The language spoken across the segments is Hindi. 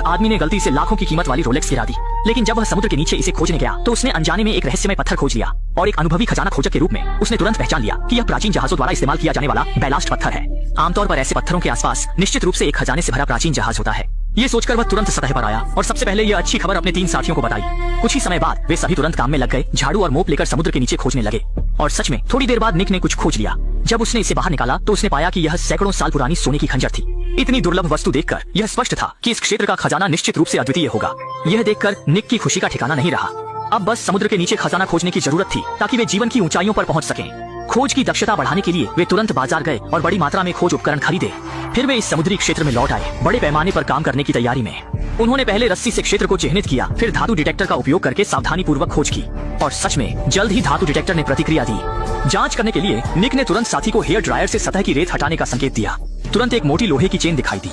आदमी ने गलती से लाखों की कीमत वाली रोलेक्स गिरा दी, लेकिन जब वह समुद्र के नीचे इसे खोजने गया तो उसने अनजाने में एक रहस्यमय पत्थर खोज लिया और एक अनुभवी खजाना खोजक के रूप में उसने तुरंत पहचान लिया कि यह प्राचीन जहाजों द्वारा इस्तेमाल किया जाने वाला बैलास्ट पत्थर है। आमतौर पर ऐसे पत्थरों के आसपास निश्चित रूप से एक खजाने से भरा प्राचीन जहाज होता है। ये सोचकर वह तुरंत सतह पर आया और सबसे पहले यह अच्छी खबर अपने 3 साथियों को बताई। कुछ ही समय बाद वे सभी तुरंत काम में लग गए, झाड़ू और मोप लेकर समुद्र के नीचे खोजने लगे। और सच में थोड़ी देर बाद निक ने कुछ खोज लिया। जब उसने इसे बाहर निकाला तो उसने पाया कि यह सैकड़ों साल पुरानी सोने की खंजर थी। इतनी दुर्लभ वस्तु देखकर यह स्पष्ट था कि इस क्षेत्र का खजाना निश्चित रूप से अद्वितीय होगा। यह देखकर निक की खुशी का ठिकाना नहीं रहा। अब बस समुद्र के नीचे खजाना खोजने की जरूरत थी ताकि वे जीवन की ऊंचाइयों पर पहुंच सकें। खोज की दक्षता बढ़ाने के लिए वे तुरंत बाजार गए और बड़ी मात्रा में खोज उपकरण खरीदे। फिर वे इस समुद्री क्षेत्र में लौट आए, बड़े पैमाने पर काम करने की तैयारी में। उन्होंने पहले रस्सी से क्षेत्र को चिह्नित किया, फिर धातु डिटेक्टर का उपयोग करके सावधानी पूर्वक खोज की और सच में जल्द ही धातु डिटेक्टर ने प्रतिक्रिया दी। जांच करने के लिए निक ने तुरंत साथी को हेयर ड्रायर से सतह की रेत हटाने का संकेत दिया। तुरंत एक मोटी लोहे की चेन दिखाई दी।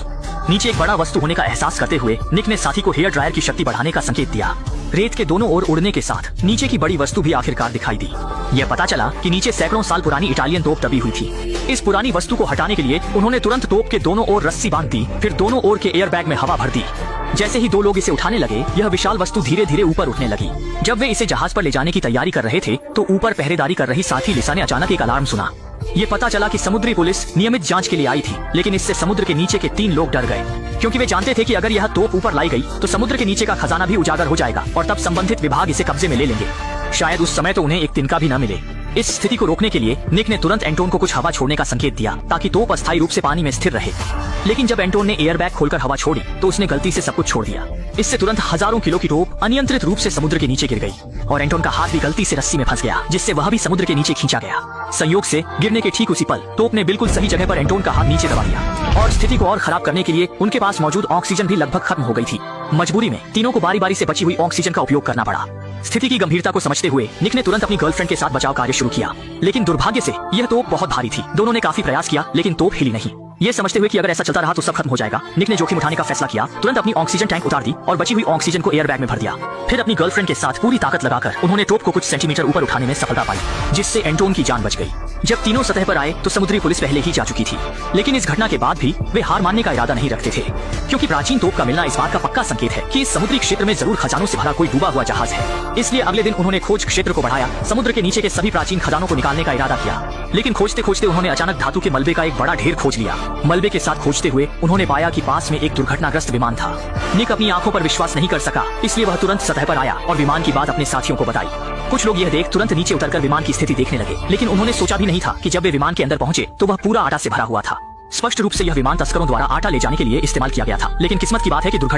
नीचे एक बड़ा वस्तु होने का एहसास करते हुए निक ने साथी को हेयर ड्रायर की शक्ति बढ़ाने का संकेत दिया। रेत के दोनों ओर उड़ने के साथ नीचे की बड़ी वस्तु भी आखिरकार दिखाई दी। यह पता चला कि नीचे सैकड़ों साल पुरानी इटालियन तोप दबी हुई थी। इस पुरानी वस्तु को हटाने के लिए उन्होंने तुरंत तोप के दोनों ओर रस्सी बांध दी, फिर दोनों ओर के एयर बैग में हवा भर दी। जैसे ही 2 लोग इसे उठाने लगे, यह विशाल वस्तु धीरे धीरे ऊपर उठने लगी। जब वे इसे जहाज पर ले जाने की तैयारी कर रहे थे तो ऊपर पहरेदारी कर रही साथी लिसा ने अचानक एक अलार्म सुना। ये पता चला कि समुद्री पुलिस नियमित जांच के लिए आई थी, लेकिन इससे समुद्र के नीचे के 3 लोग डर गए, क्योंकि वे जानते थे कि अगर यह तोप ऊपर लाई गई तो समुद्र के नीचे का खजाना भी उजागर हो जाएगा और तब संबंधित विभाग इसे कब्जे में ले लेंगे। शायद उस समय तो उन्हें एक तिनका भी न मिले। इस स्थिति को रोकने के लिए निक ने तुरंत एंटोन को कुछ हवा छोड़ने का संकेत दिया ताकि तोप अस्थायी रूप से पानी में स्थिर रहे। लेकिन जब एंटोन ने एयर बैग खोलकर हवा छोड़ी तो उसने गलती से सब कुछ छोड़ दिया। इससे तुरंत हजारों किलो की तोप अनियंत्रित रूप से समुद्र के नीचे गिर गई और एंटोन का हाथ भी गलती से रस्सी में फंस गया, जिससे वह भी समुद्र के नीचे खींचा गया। संयोग से गिरने के ठीक उसी पल तोप ने बिल्कुल सही जगह पर एंटोन का हाथ नीचे दबा दिया और स्थिति को और खराब करने के लिए उनके पास मौजूद ऑक्सीजन भी लगभग खत्म हो गई थी। मजबूरी में तीनों को बारी बारी से बची हुई ऑक्सीजन का उपयोग करना पड़ा। स्थिति की गंभीरता को समझते हुए निक ने तुरंत अपनी गर्लफ्रेंड के साथ बचाव कार्य शुरू किया, लेकिन दुर्भाग्य से यह तोप बहुत भारी थी। दोनों ने काफी प्रयास किया लेकिन तोप हिली नहीं। ये समझते हुए कि अगर ऐसा चलता रहा तो सब खत्म हो जाएगा, निक ने जोखिम उठाने का फैसला किया। तुरंत अपनी ऑक्सीजन टैंक उतार दी और बची हुई ऑक्सीजन को एयर बैग में भर दिया। फिर अपनी गर्लफ्रेंड के साथ पूरी ताकत लगाकर उन्होंने तोप को कुछ सेंटीमीटर ऊपर उठाने में सफलता पाई, जिससे एंटोन की जान बच गई। जब तीनों सतह पर आए तो समुद्री पुलिस पहले ही जा चुकी थी, लेकिन इस घटना के बाद भी वे हार मानने का इरादा नहीं रखते थे, क्योंकि प्राचीन तोप का मिलना इस बात का पक्का संकेत है कि इस समुद्री क्षेत्र में जरूर खजानों से भरा कोई डूबा हुआ जहाज है। इसलिए अगले दिन उन्होंने खोज क्षेत्र को बढ़ाया, समुद्र के नीचे के सभी प्राचीन खजानों को निकालने का इरादा किया। लेकिन खोजते खोजते उन्होंने अचानक धातु के मलबे का एक बड़ा ढेर खोज लिया। मलबे के साथ खोजते हुए उन्होंने पाया कि पास में एक दुर्घटनाग्रस्त विमान था। निक अपनी आंखों पर विश्वास नहीं कर सका, इसलिए वह तुरंत सतह पर आया और विमान की बात अपने साथियों को बताई। कुछ लोग यह देख तुरंत नीचे उतरकर विमान की स्थिति देखने लगे, लेकिन उन्होंने सोचा भी नहीं था कि जब वे विमान के अंदर पहुंचे तो वह पूरा आटा से भरा हुआ था। स्पष्ट रूप से यह विमान तस्करों द्वारा आटा ले जाने के लिए इस्तेमाल किया गया था, लेकिन किस्मत की बात है कि दुर्घटना